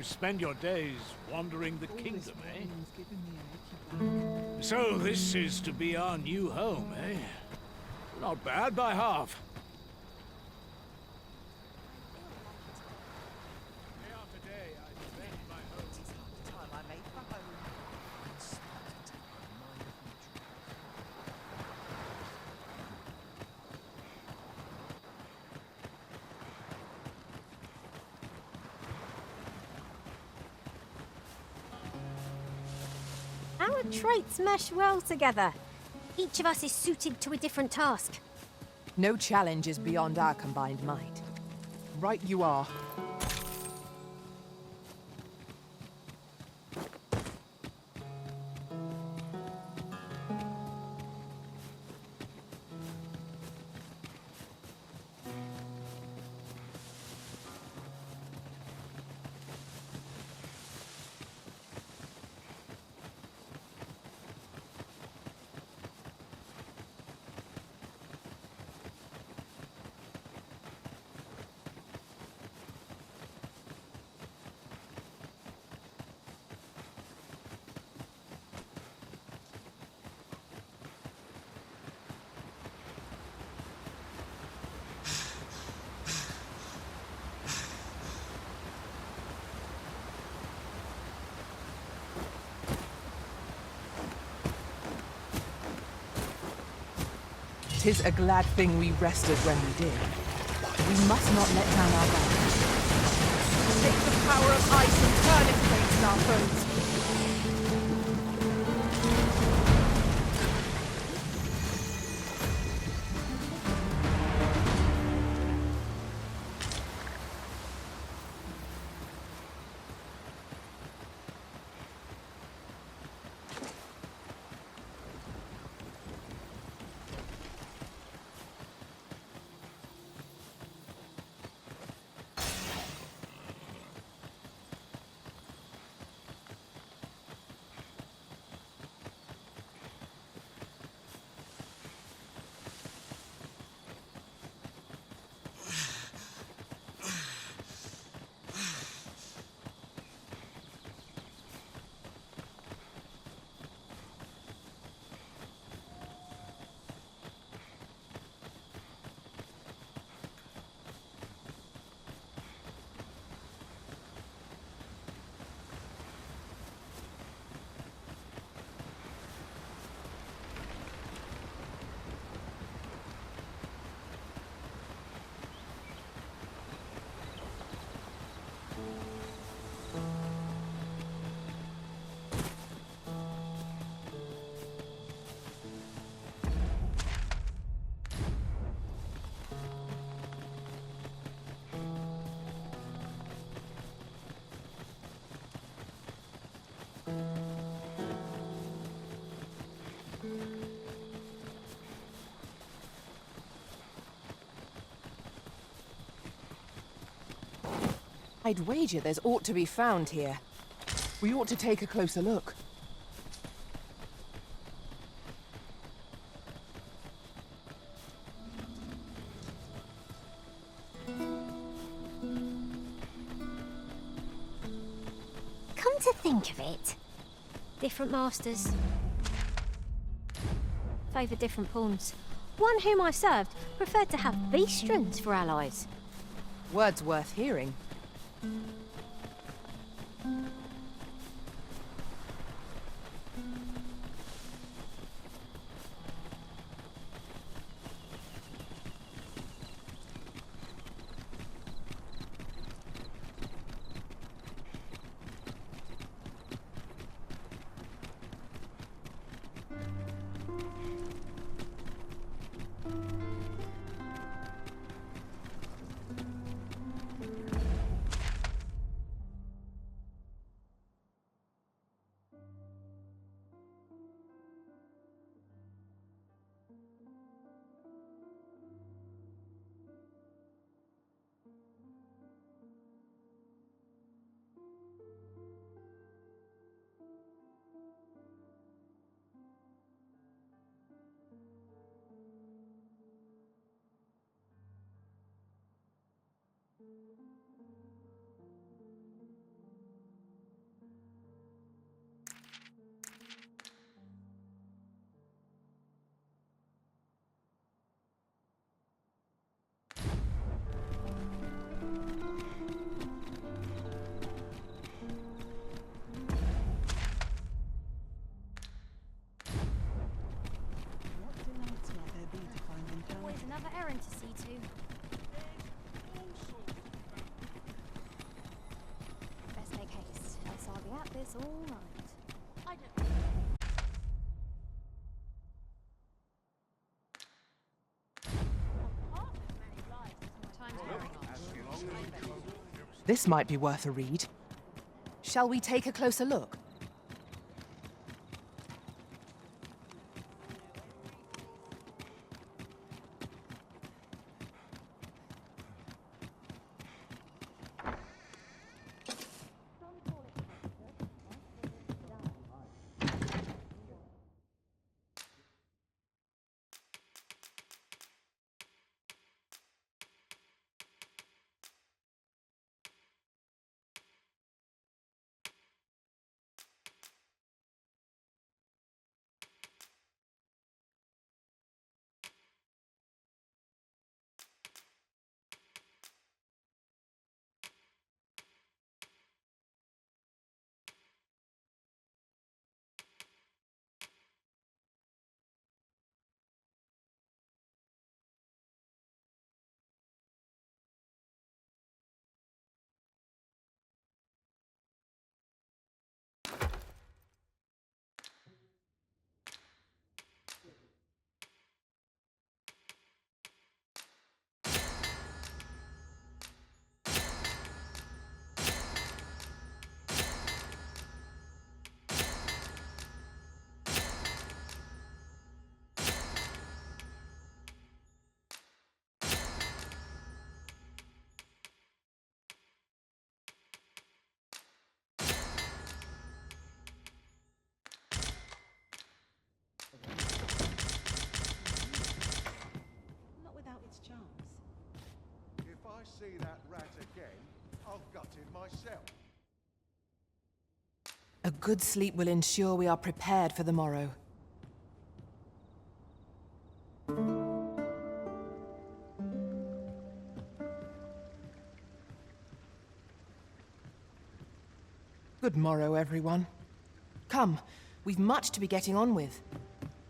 spend your days wandering the kingdom, eh? So this is to be our new home, eh? Not bad by half. Day after day, I defend my home. Our traits mesh well together. Each of us is suited to a different task. No challenge is beyond our combined might. Right you are. Tis a glad thing we rested when we did. We must not let down our guard. Take the power of ice and turn it against our foes. I'd wager there's aught to be found here. We ought to take a closer look. Come to think of it, different masters favoured different pawns. One whom I served preferred to have beastrons for allies. Words worth hearing. another errand to see to. Best make haste, else I'll be at this all night. I don't. This might be worth a read. Shall we take a closer look? Not without its charms. If I see that rat again, I'll gut him myself. A good sleep will ensure we are prepared for the morrow. Good morrow, everyone. Come, we've much to be getting on with.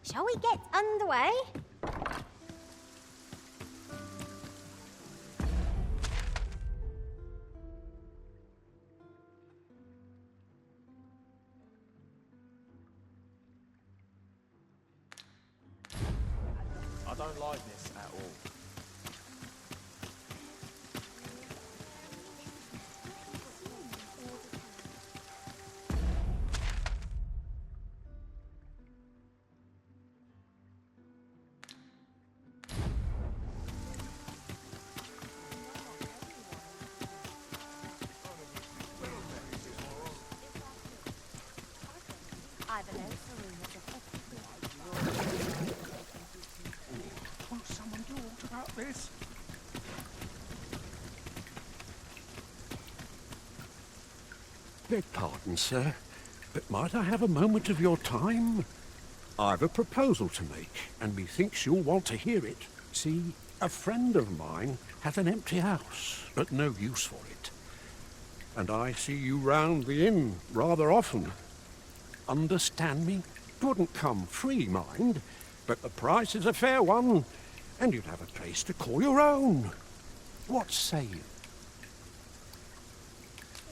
Shall we get underway? I don't like this at all. Will someone do aught about this? Beg pardon, sir, but might I have a moment of your time? I've a proposal to make, and methinks you'll want to hear it. See, a friend of mine has an empty house, but no use for it. And I see you round the inn rather often. Understand me? 'Twouldn't come free, mind, but the price is a fair one, and you'd have a place to call your own. What say you?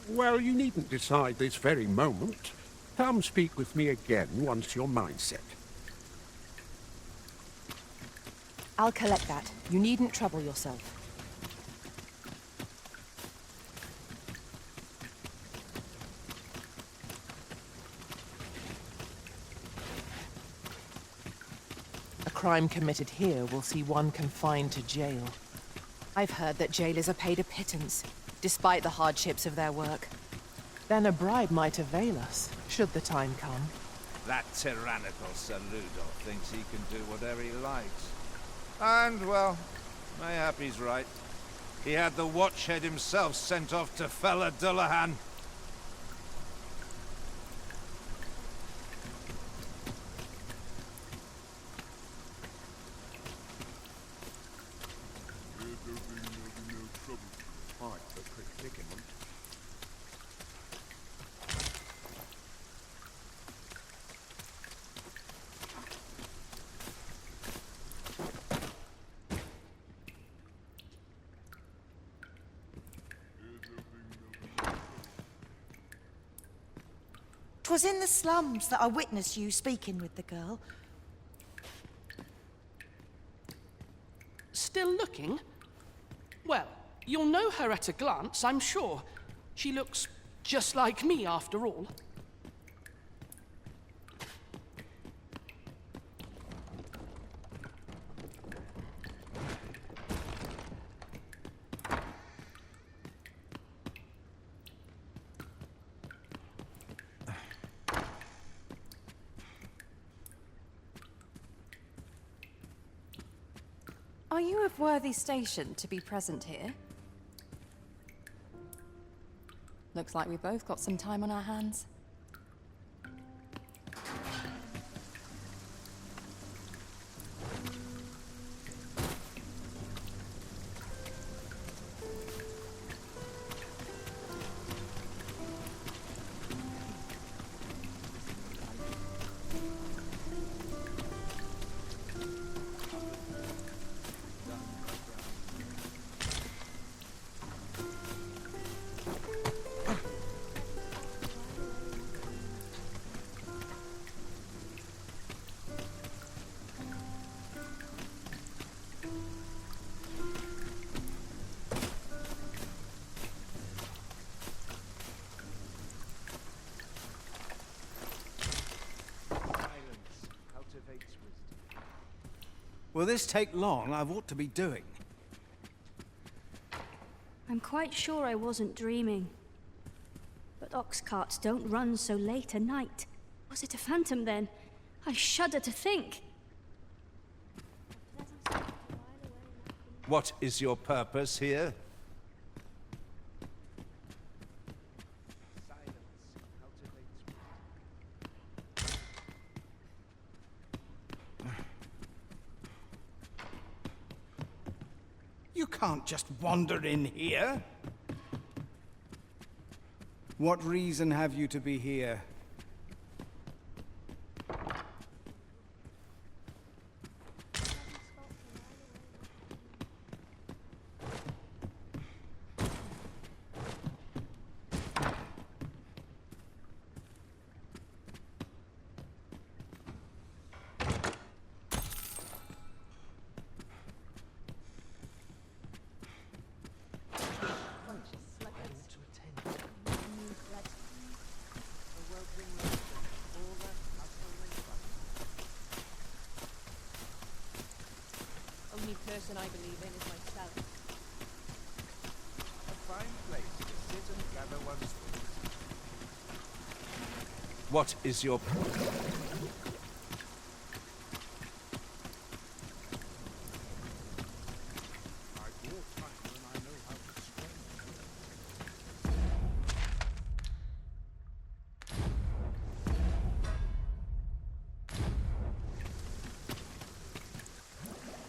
Well, you needn't decide this very moment. Come speak with me again once your mind's set. I'll collect that. You needn't trouble yourself. A crime committed here will see one confined to jail. I've heard that jailers are paid a pittance, despite the hardships of their work. Then a bribe might avail us, should the time come. That tyrannical Saludo thinks he can do whatever he likes. And, well, mayhap he's right. He had the watchhead himself sent off to fella Dullahan. 'Twas in the slums that I witnessed you speaking with the girl. Still looking? Well, you'll know her at a glance, I'm sure. She looks just like me, after all. Are you of worthy station to be present here? Looks like we both got some time on our hands. Will this take long? I've ought to be doing. I'm quite sure I wasn't dreaming. But ox carts don't run so late at night. Was it a phantom then? I shudder to think. What is your purpose here? You can't just wander in here. What reason have you to be here? Only person I believe in is myself. A fine place to sit and gather one's thoughts. What is your...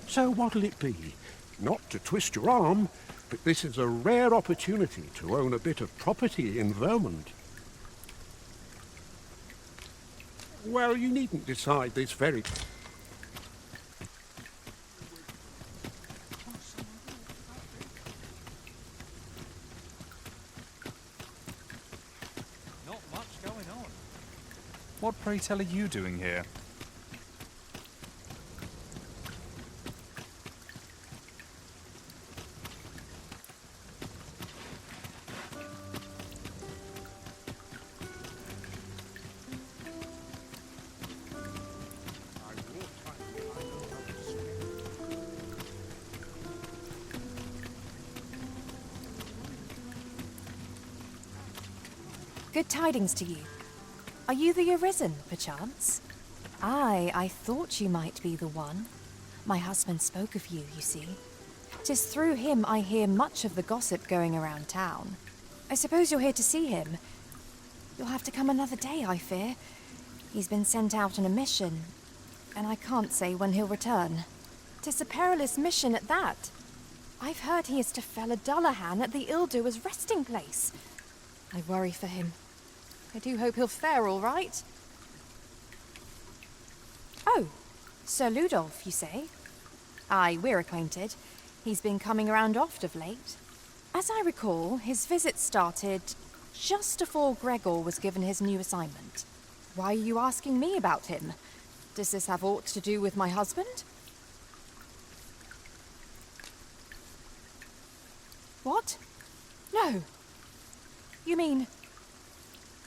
So what'll it be? Not to twist your arm, but this is a rare opportunity to own a bit of property in Vermont. Well, you needn't decide this very... Not much going on. What, pray tell, are you doing here? Good tidings to you. Are you the Arisen, perchance? Aye, I thought you might be the one. My husband spoke of you, you see. 'Tis through him I hear much of the gossip going around town. I suppose you're here to see him. You'll have to come another day, I fear. He's been sent out on a mission, and I can't say when he'll return. 'Tis a perilous mission at that. I've heard he is to fell a Dullahan at the Ildua's resting place. I worry for him. I do hope he'll fare all right. Oh, Sir Ludolf, you say? Aye, we're acquainted. He's been coming around oft of late. As I recall, his visit started just before Gregor was given his new assignment. Why are you asking me about him? Does this have aught to do with my husband? What? No. You mean...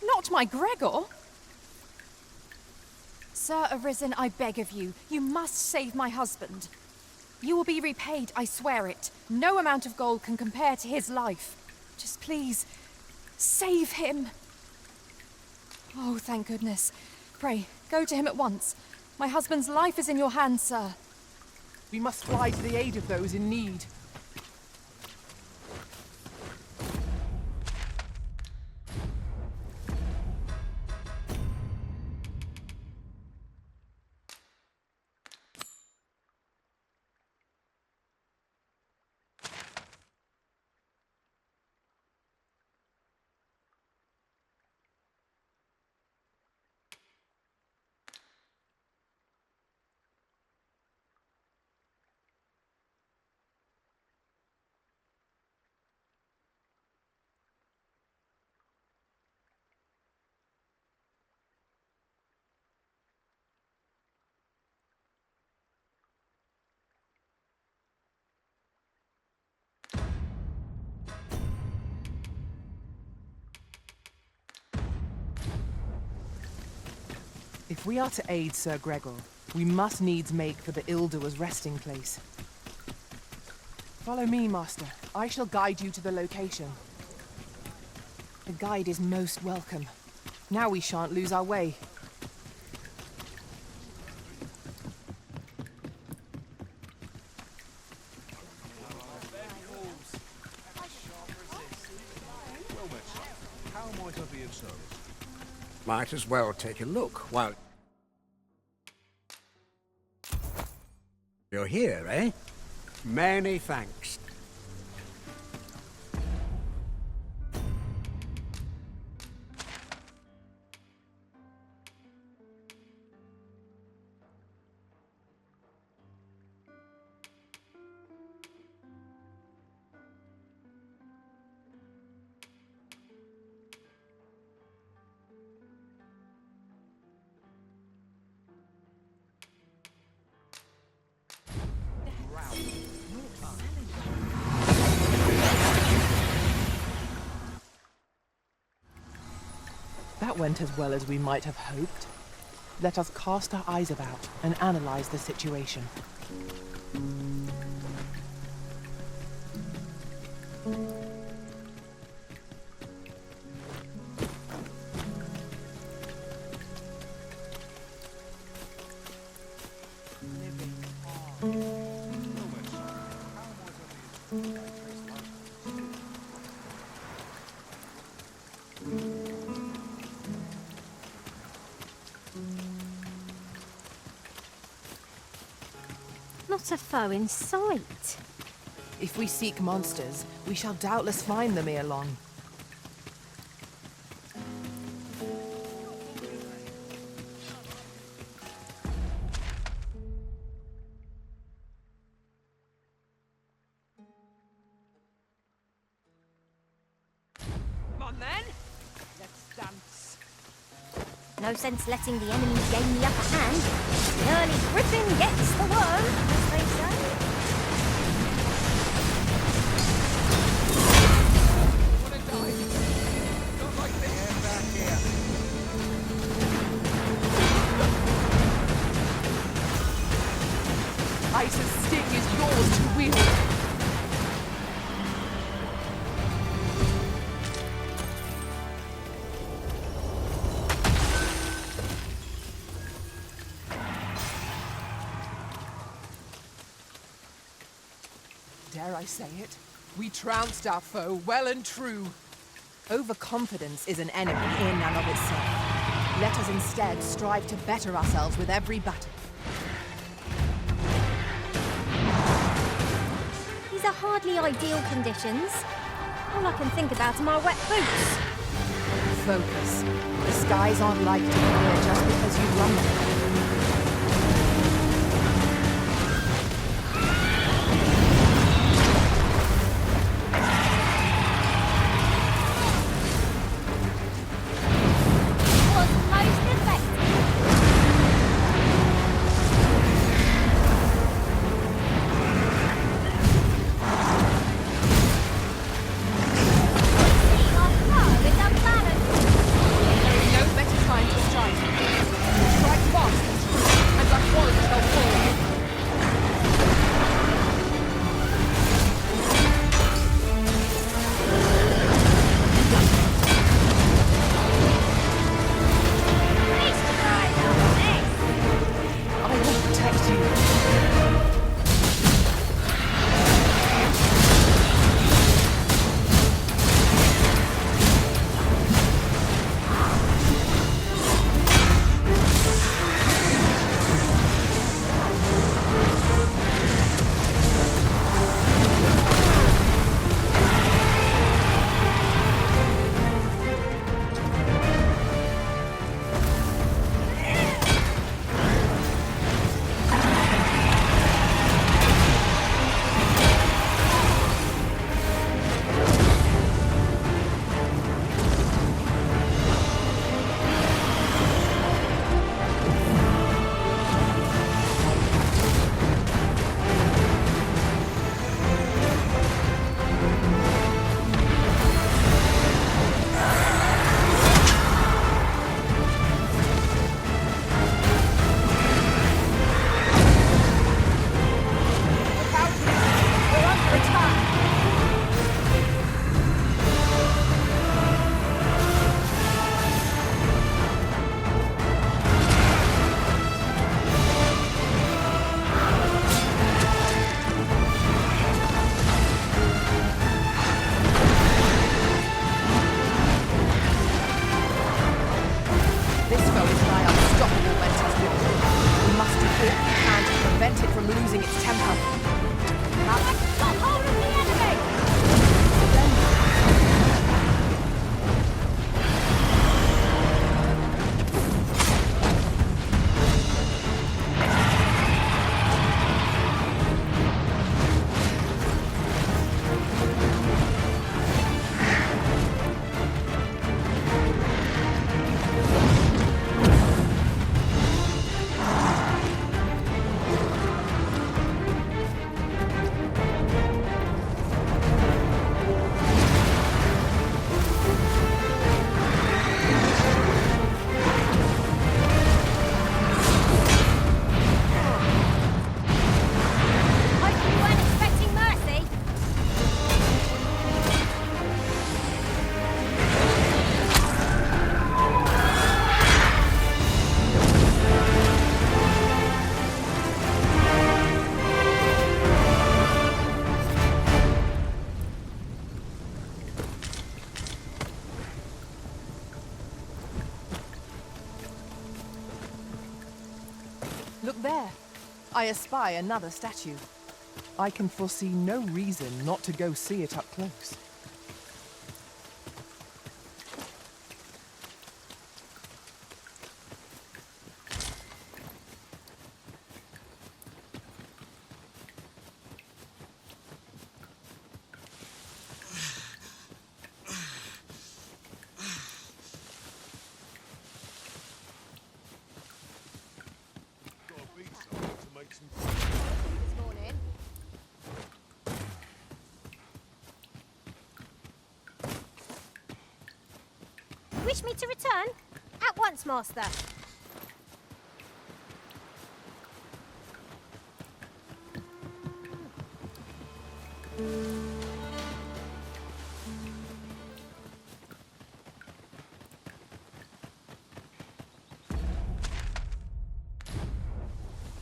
not my Gregor? Sir Arisen, I beg of you. You must save my husband. You will be repaid, I swear it. No amount of gold can compare to his life. Just please, save him. Oh, thank goodness. Pray, go to him at once. My husband's life is in your hands, sir. We must fly to the aid of those in need. If we are to aid Sir Gregor, we must needs make for the Ildua's resting place. Follow me, Master. I shall guide you to the location. A guide is most welcome. Now we shan't lose our way. How might I be of service? Might as well take a look while... You're here, eh? Many thanks. That went as well as we might have hoped. Let us cast our eyes about and analyze the situation. Not a foe in sight. If we seek monsters, we shall doubtless find them ere long. Come on then, let's dance. No sense letting the enemy gain the upper hand. The early griffin gets the worm, as they say. Wanna die? Not like this. Get back here. Ice's sting is yours to wield. Dare I say it? We trounced our foe well and true. Overconfidence is an enemy in and of itself. Let us instead strive to better ourselves with every battle. These are hardly ideal conditions. All I can think about are my wet boots. Focus. The skies aren't like to clear just because you run them. Was most effective. I espy another statue. I can foresee no reason not to go see it up close. Wish me to return? At once, master.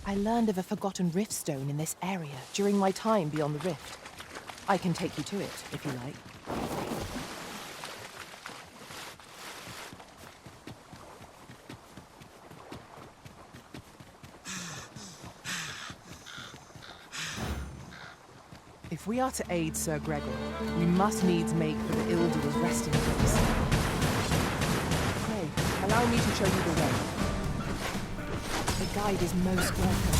I learned of a forgotten rift stone in this area during my time beyond the rift. I can take you to it, if you like. If we are to aid Sir Gregor, we must needs make for the Ildua's resting place. Pray, allow me to show you the way. The guide is most welcome.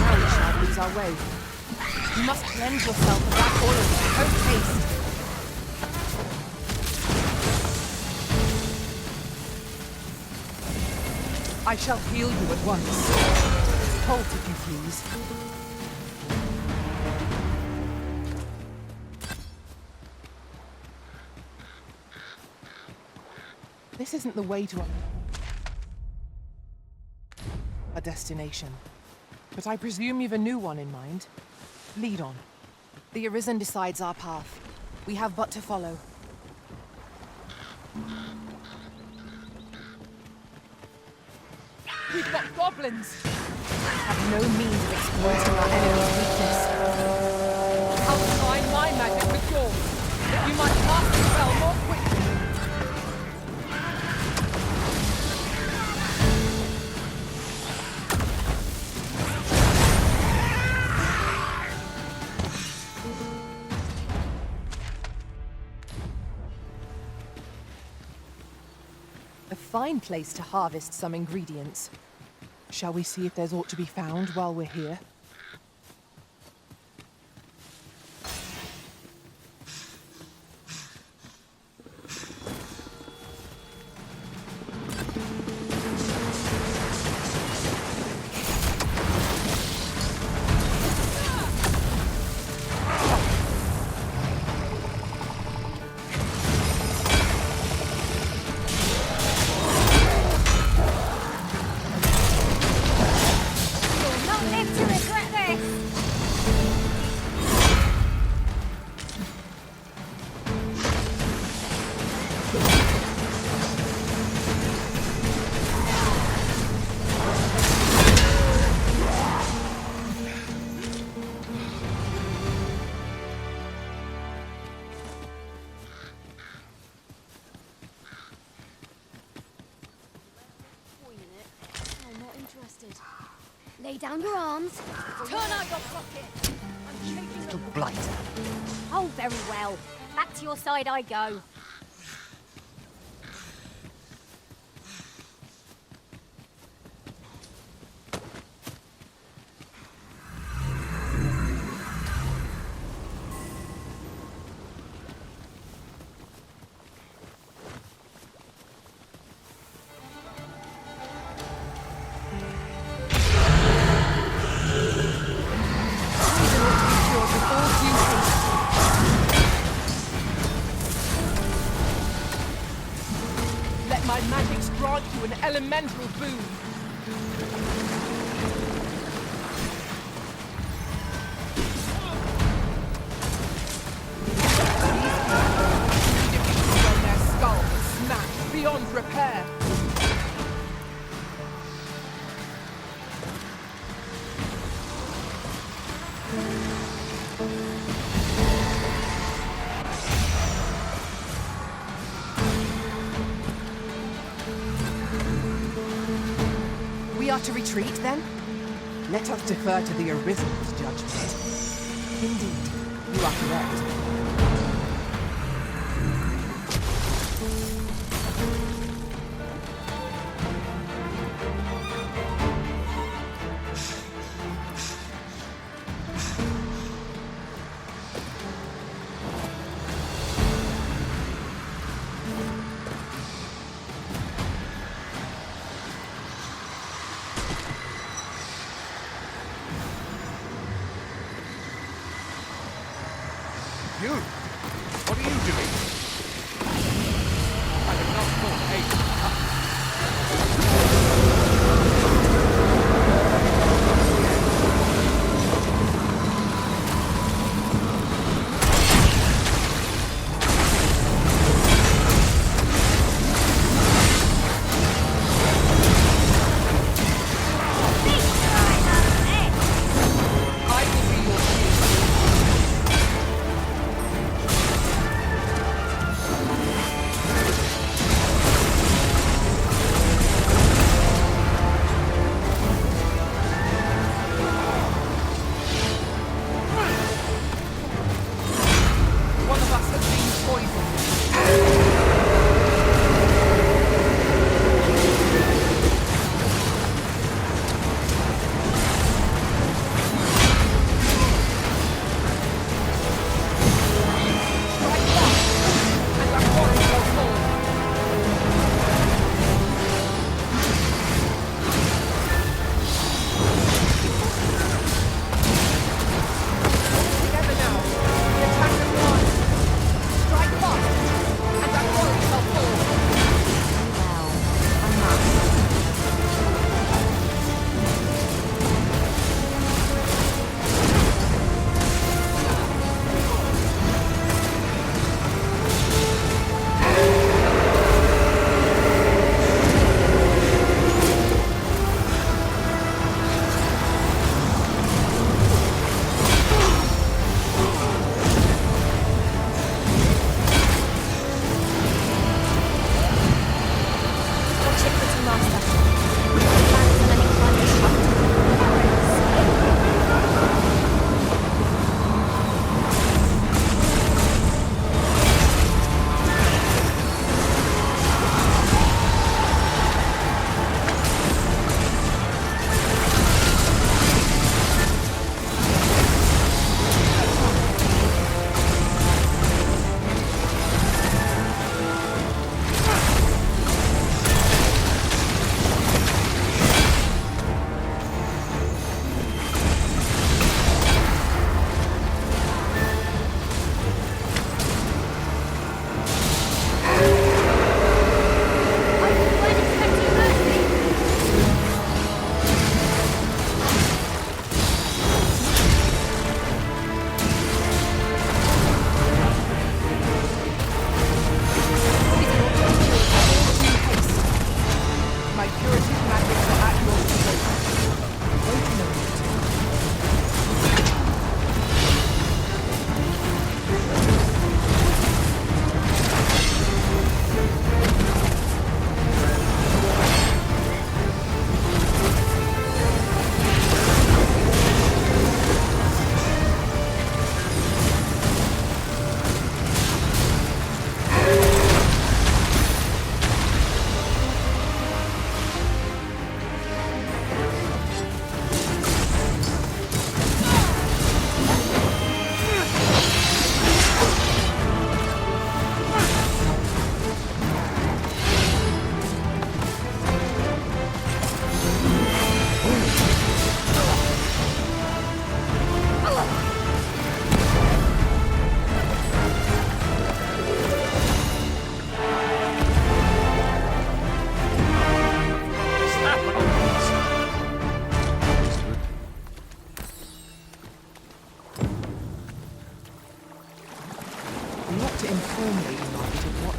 Now we shall lose our way. You must cleanse yourself of that oil. Post haste. I shall heal you at once. Halt, if you please. This isn't the way to a destination, but I presume you've a new one in mind. Lead on. The Arisen decides our path. We have but to follow. We've got goblins! We have no means of exploiting our enemy's weakness. I'll combine my magic with yours. You might pass the spell more quickly. A fine place to harvest some ingredients. Shall we see if there's aught to be found while we're here? Lay down your arms. Turn out your pocket. I'm shaking the Blighter. Oh, very well. Back to your side I go. My magics grant you an elemental boon. When their skulls are smashed beyond repair. We are to retreat, then? Let us defer to the Arisen's judgment. Indeed, you are correct. You? What are you doing? I have not thought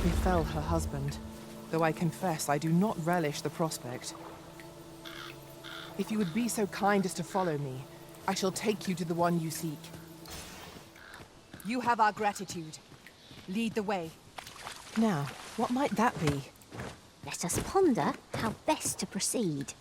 Befell her husband, though I confess I do not relish the prospect. If you would be so kind as to follow me, I shall take you to the one you seek. You have our gratitude. Lead the way. Now, what might that be? Let us ponder how best to proceed.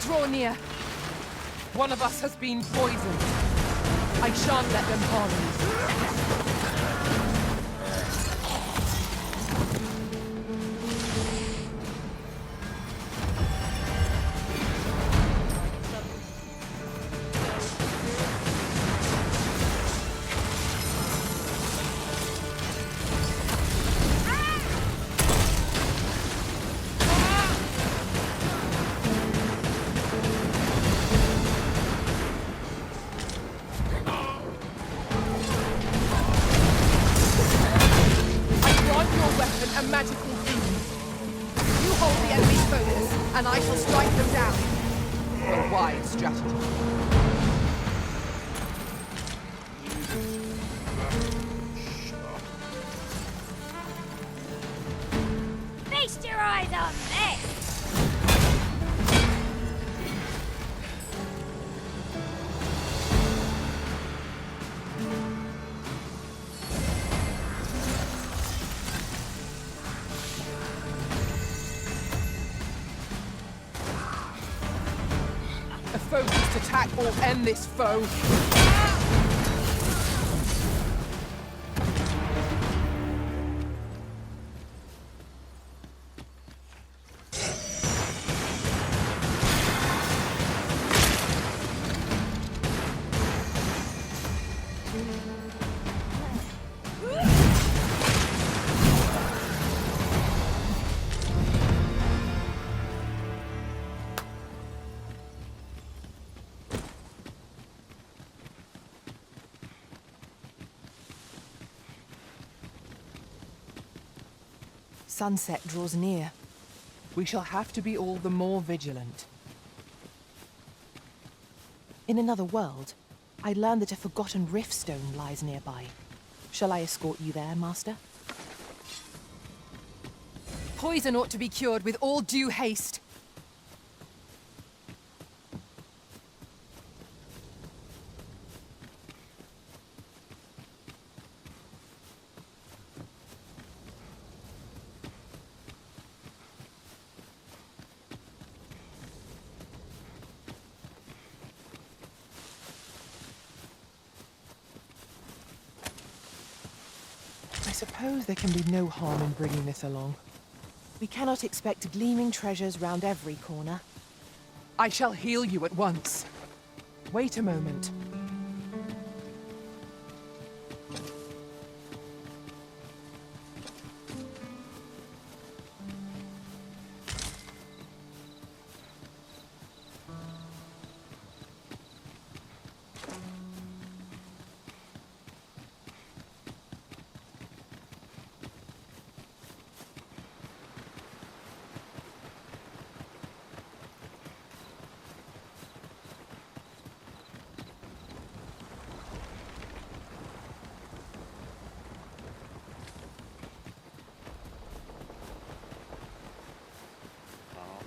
draw near. One of us has been poisoned. I shan't let them harm you. A magical beam. You hold the enemy's focus, and I shall strike them down. A wise strategy. Feast your eyes on this! A focused attack will end this foe. Sunset draws near. We shall have to be all the more vigilant. In another world, I learned that a forgotten rift stone lies nearby. Shall I escort you there, Master? Poison ought to be cured with all due haste. I suppose there can be no harm in bringing this along. We cannot expect gleaming treasures round every corner. I shall heal you at once. Wait a moment.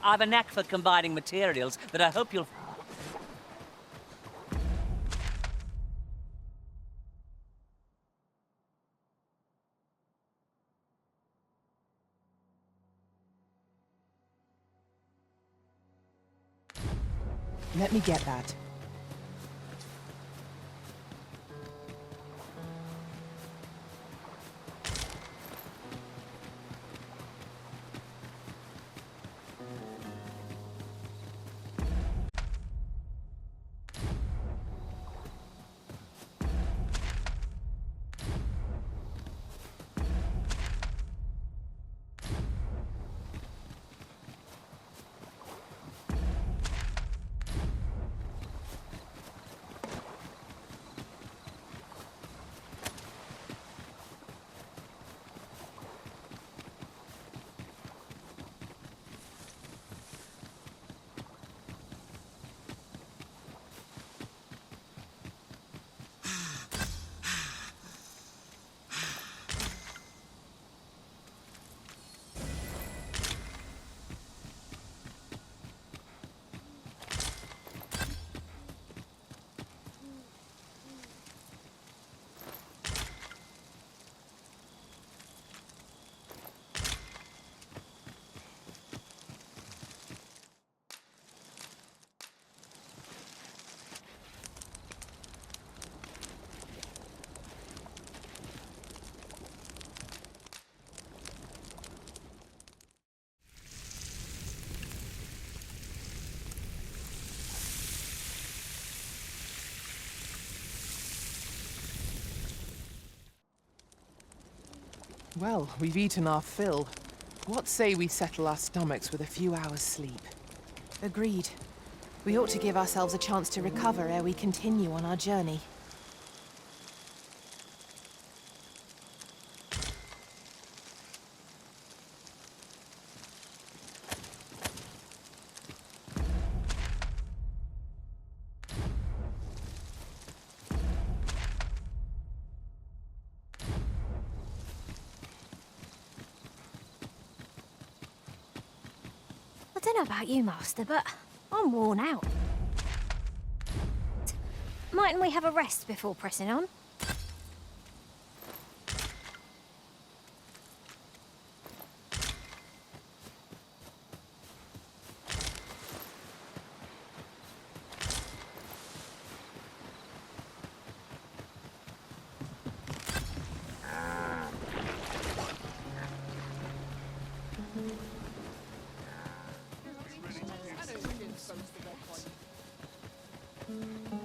I've a knack for combining materials that I hope you'll... Let me get that. Well, we've eaten our fill. What say we settle our stomachs with a few hours' sleep? Agreed. We ought to give ourselves a chance to recover ere we continue on our journey. I don't know about you, Master, but I'm worn out. Mightn't we have a rest before pressing on?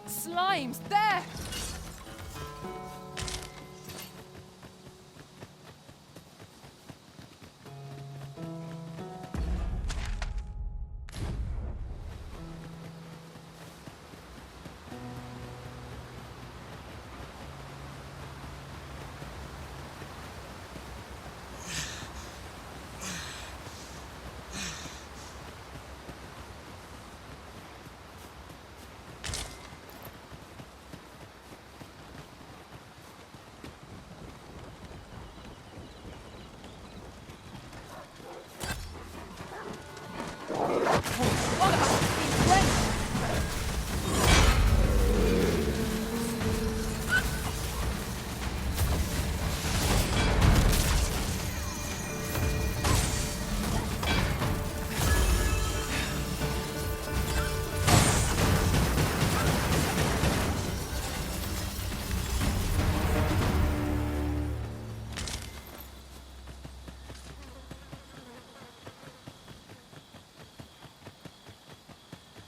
Slimes, there!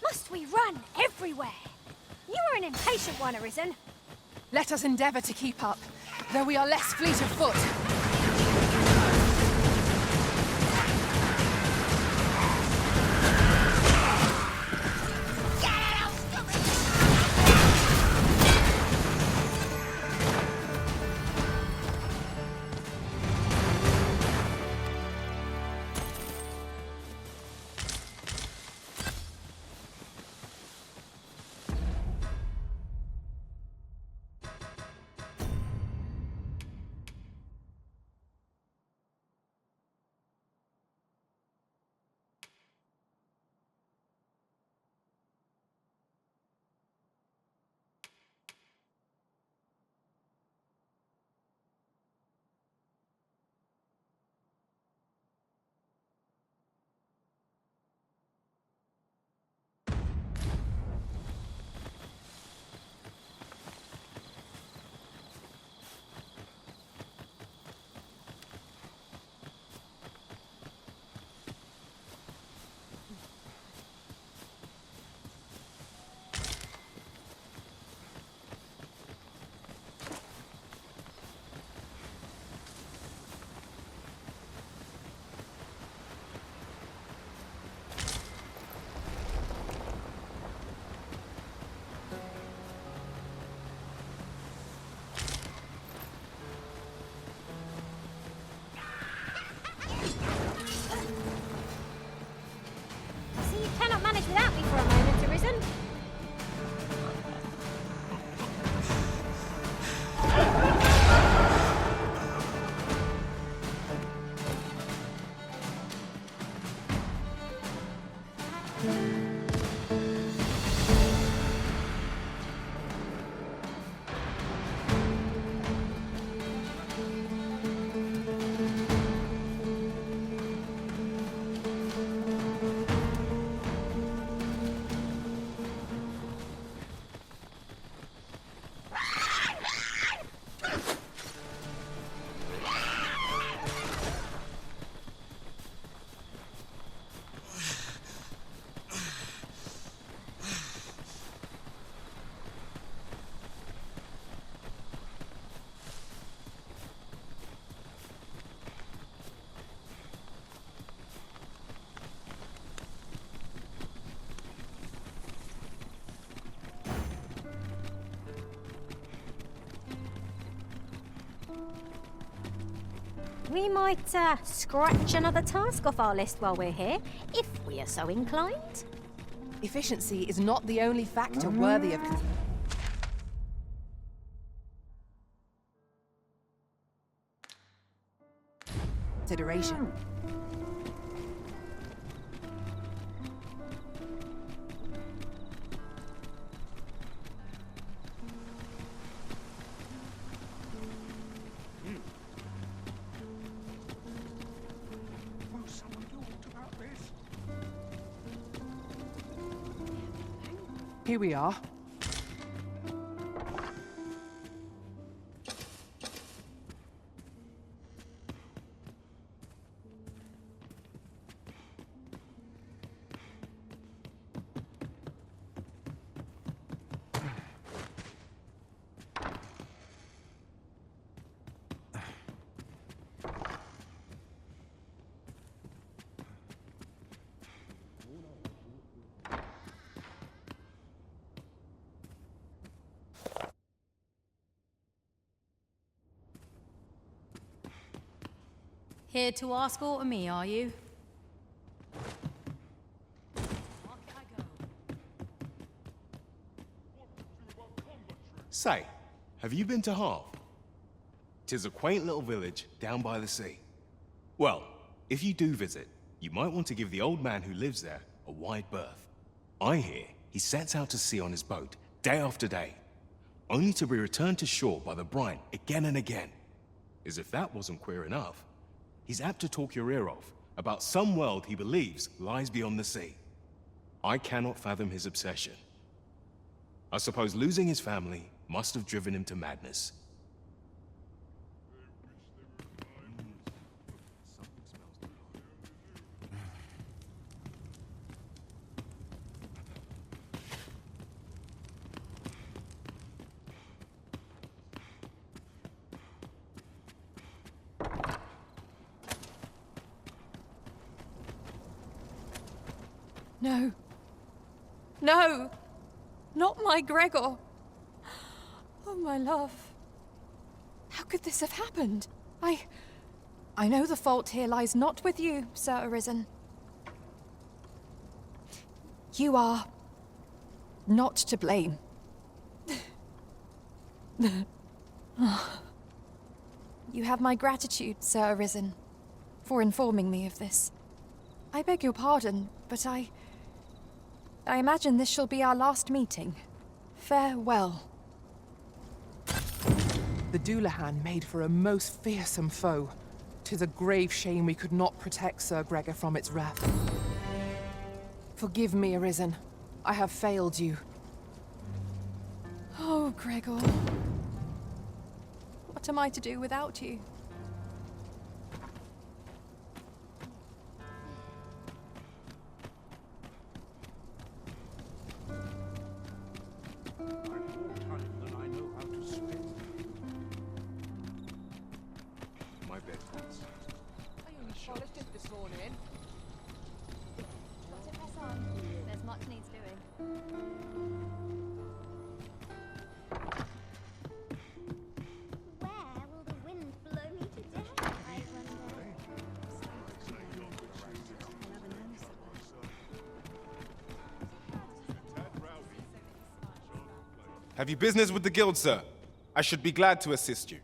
Must we run everywhere? You are an impatient one, Arisen. Let us endeavour to keep up, though we are less fleet of foot. We might scratch another task off our list while we're here, if we are so inclined. Efficiency is not the only factor worthy of consideration. Will someone talk about this? Here we are. Here to ask aught of me, are you? Say, have you been to Harve? 'Tis a quaint little village down by the sea. Well, if you do visit, you might want to give the old man who lives there a wide berth. I hear he sets out to sea on his boat day after day, only to be returned to shore by the brine again and again. As if that wasn't queer enough, he's apt to talk your ear off about some world he believes lies beyond the sea. I cannot fathom his obsession. I suppose losing his family must have driven him to madness. No. No! Not my Gregor! Oh, my love. How could this have happened? I know the fault here lies not with you, Sir Arisen. You are not to blame. You have my gratitude, Sir Arisen, for informing me of this. I beg your pardon, but I imagine this shall be our last meeting. Farewell. The Doulahan made for a most fearsome foe. 'Tis a grave shame we could not protect Sir Gregor from its wrath. Forgive me, Arisen. I have failed you. Oh, Gregor. What am I to do without you? My bed, please. I only polished it this morning. Got to press on. There's much needs doing. Where will the wind blow me today, I wonder? Have you business with the guild, sir? I should be glad to assist you.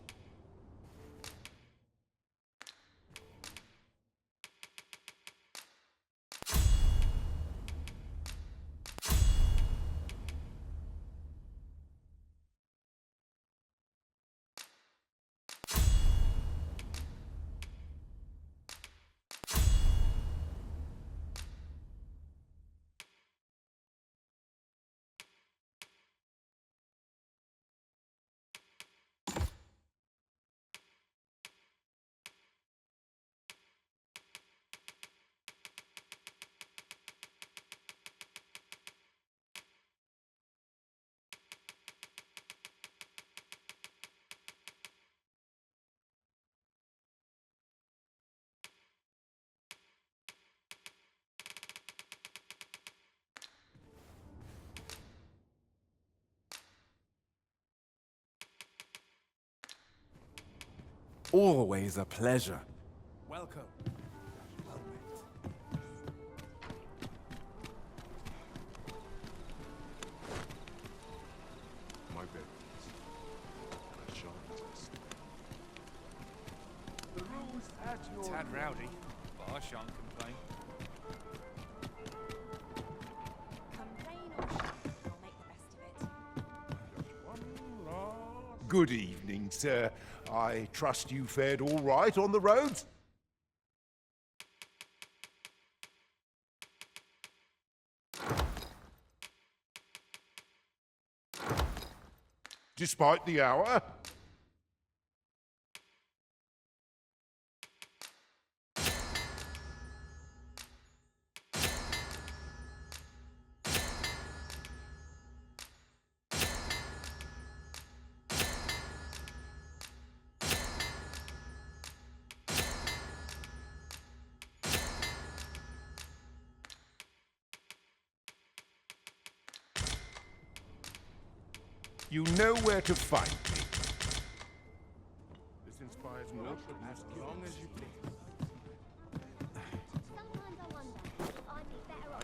Always a pleasure. Welcome. My business. And I shan't test. The rules at your... Tad rowdy, but I shan't complain. Complain or shout, I'll make the best of it. Good evening, sir. I trust you fared all right on the roads? Despite the hour? You know where to find me. This inspires no as long as you please. Sometimes I wonder if I'd be better off.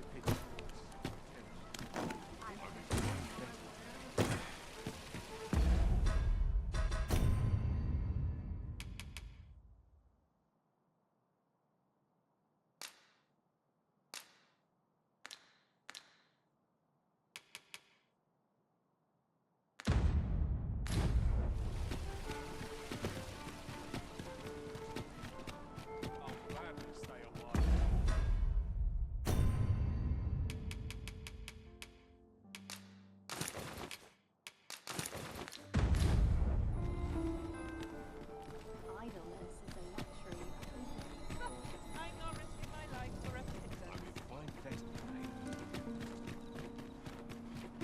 Idleness is a luxury. I'm not risking my life for a pittance.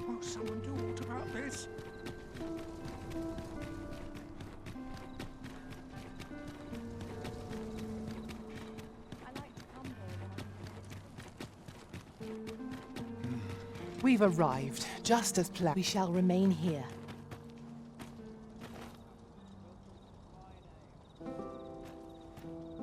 Will someone do aught about this? I like to come here when I'm We've arrived, just as planned. We shall remain here.